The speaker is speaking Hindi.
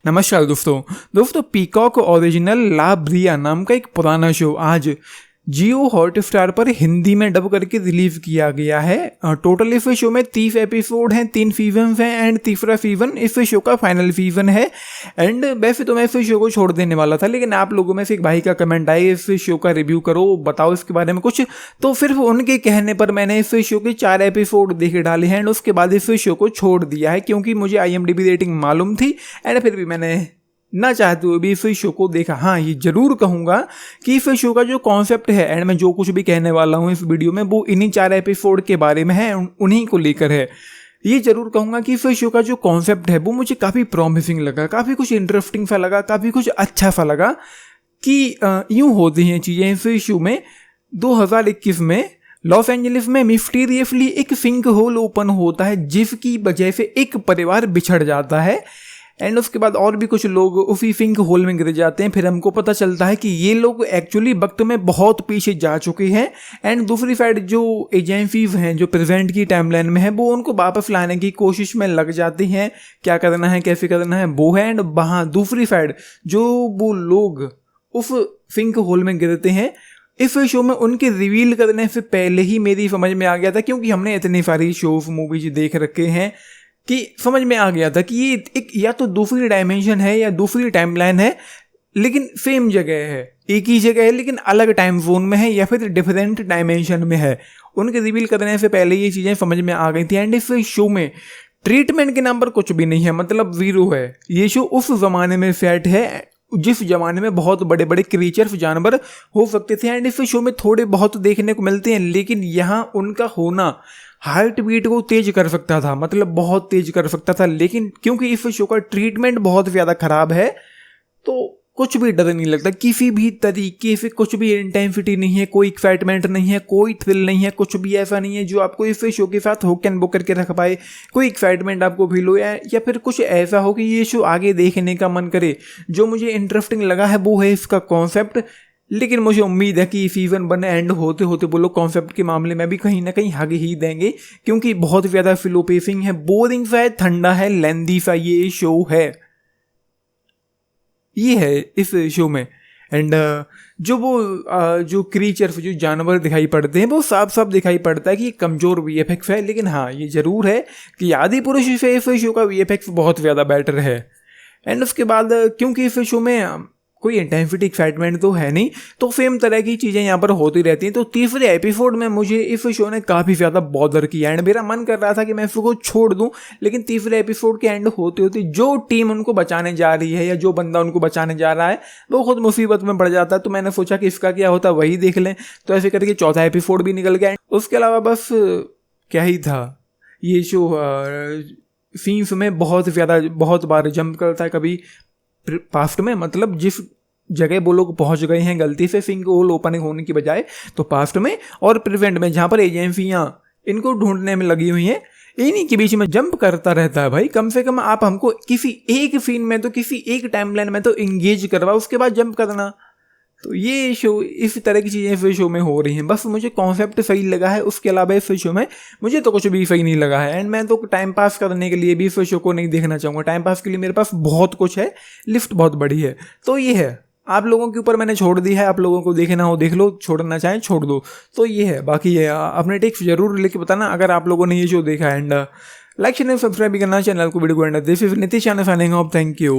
नमस्कार दोस्तों पीकॉक ओरिजिनल ला ब्रिया नाम का एक पुराना शो आज जियो हॉटस्टार पर हिंदी में डब करके रिलीज किया गया है। टोटल इस शो में 30 एपिसोड हैं, 3 सीजन हैं एंड तीसरा सीजन इस शो का फाइनल सीजन है। एंड वैसे तो मैं इस शो को छोड़ देने वाला था, लेकिन आप लोगों में से एक भाई का कमेंट आया इस शो का रिव्यू करो, बताओ इसके बारे में कुछ, तो फिर उनके कहने पर मैंने इस शो के 4 एपिसोड देखे डाले हैं एंड उसके बाद इस शो को छोड़ दिया है, क्योंकि मुझे IMDb रेटिंग मालूम थी एंड फिर भी मैंने ना चाहते हुए भी इस शो को देखा। हाँ, ये जरूर कहूँगा कि इस शो का जो कॉन्सेप्ट है एंड मैं जो कुछ भी कहने वाला हूँ इस वीडियो में वो इन्हीं 4 एपिसोड के बारे में है, उन्हीं को लेकर है। ये जरूर कहूँगा कि इस शो का जो कॉन्सेप्ट है वो मुझे काफ़ी प्रॉमिसिंग लगा, काफ़ी कुछ इंटरेस्टिंग सा लगा, काफ़ी कुछ अच्छा सा लगा कि यूँ होती हैं चीज़ें इस शो में। 2021 में लॉस एंजलिस में मिस्टीरियसली एक सिंक होल ओपन होता है जिसकी वजह से एक परिवार बिछड़ जाता है एंड उसके बाद और भी कुछ लोग उसी सिंक होल में गिर जाते हैं। फिर हमको पता चलता है कि ये लोग एक्चुअली वक्त में बहुत पीछे जा चुके हैं एंड दूसरी साइड जो एजेंसीज हैं जो प्रेजेंट की टाइमलाइन में है वो उनको वापस लाने की कोशिश में लग जाती हैं, क्या करना है कैसे करना है वो है। एंड वहाँ दूसरी साइड जो वो लोग उस सिंक होल में गिरते हैं, इस शो में उनके रिवील करने से पहले ही मेरी समझ में आ गया था, क्योंकि हमने इतनी सारी शोज मूवीज देख रखे हैं कि समझ में आ गया था कि ये एक या तो दूसरी डायमेंशन है या दूसरी टाइमलाइन है, लेकिन सेम जगह है, एक ही जगह है लेकिन अलग टाइम जोन में है या फिर डिफरेंट डायमेंशन में है। उनके रिवील करने से पहले ये चीज़ें समझ में आ गई थी। एंड इस शो में ट्रीटमेंट के नाम पर कुछ भी नहीं है, मतलब जीरो है। ये शो उस जमाने में सेट है जिस जमाने में बहुत बड़े बड़े क्रीचर्स जानवर हो सकते थे एंड इस शो में थोड़े बहुत देखने को मिलते हैं, लेकिन यहाँ उनका होना हार्ट बीट को तेज कर सकता था, मतलब बहुत तेज कर सकता था। लेकिन क्योंकि इस शो का ट्रीटमेंट बहुत ज़्यादा खराब है तो कुछ भी डर नहीं लगता, किसी भी तरीके से कुछ भी इंटेंसिटी नहीं है, कोई एक्साइटमेंट नहीं है, कोई थ्रिल नहीं है, कुछ भी ऐसा नहीं है जो आपको इस शो के साथ हुक एंड बुक करके रख पाए, कोई एक्साइटमेंट आपको फील हो या फिर कुछ ऐसा हो कि ये शो आगे देखने का मन करे। जो मुझे इंटरेस्टिंग लगा है वो है इसका कॉन्सेप्ट, लेकिन मुझे उम्मीद है कि सीजन 1 एंड होते होते वो लोग कॉन्सेप्ट के मामले में भी कहीं ना कहीं आगे ही देंगे, क्योंकि बहुत ज़्यादा स्लो पेसिंग है, बोरिंग सा है, ठंडा है, लेंदी सा ये शो है। ये है इस शो में। एंड जो क्रीचर्स जो जानवर दिखाई पड़ते हैं वो साफ साफ दिखाई पड़ता है कि कमज़ोर VFX है, लेकिन हाँ ये ज़रूर है कि आदि पुरुष से इस शो का VFX बहुत ज़्यादा बेटर है। एंड उसके बाद क्योंकि इस शो में कोई इंटेंसिटी एक्साइटमेंट तो है नहीं, तो सेम तरह की चीज़ें यहाँ पर होती रहती हैं। तो तीसरे एपिसोड में मुझे इस शो ने काफ़ी ज़्यादा बॉदर किया एंड मेरा मन कर रहा था कि मैं इसको छोड़ दूँ, लेकिन तीसरे एपिसोड के एंड होते होते जो टीम उनको बचाने जा रही है या जो बंदा उनको बचाने जा रहा है वो खुद मुसीबत में पड़ जाता है। तो मैंने सोचा कि इसका क्या होता वही देख लें, तो ऐसे करके चौथा एपिसोड भी निकल गया। उसके अलावा बस क्या ही था, ये शो सीन्स में बहुत बार जंप करता है, कभी पास्ट में, मतलब जिस जगह वो लोग पहुंच गए हैं गलती से सिंक होल ओपनिंग होने की बजाय, तो पास्ट में और प्रेजेंट में जहां पर एजेंसियां इनको ढूंढने में लगी हुई हैं, इन्हीं के बीच में जंप करता रहता है। भाई कम से कम आप हमको किसी एक सीन में तो किसी एक टाइमलाइन में तो एंगेज करवाओ, उसके बाद जंप करना। तो ये शो इस तरह की चीज़ें इस शो में हो रही हैं। बस मुझे कॉन्सेप्ट सही लगा है, उसके अलावा इस शो में मुझे तो कुछ भी सही नहीं लगा है। एंड मैं तो टाइम पास करने के लिए भी इस शो को नहीं देखना चाहूँगा। टाइम पास के लिए मेरे पास बहुत कुछ है, लिस्ट बहुत बड़ी है। तो ये है, आप लोगों के ऊपर मैंने छोड़ दी है, आप लोगों को देखना हो देख लो, छोड़ना चाहें छोड़ दो। तो ये है, बाकी ये अपने टिप्स जरूर लेके बताना अगर आप लोगों ने ये शो देखा है। एंड लाइक शेयर सब्सक्राइब भी करना चैनल को, वीडियो को। And this is Nitish signing off, thank you.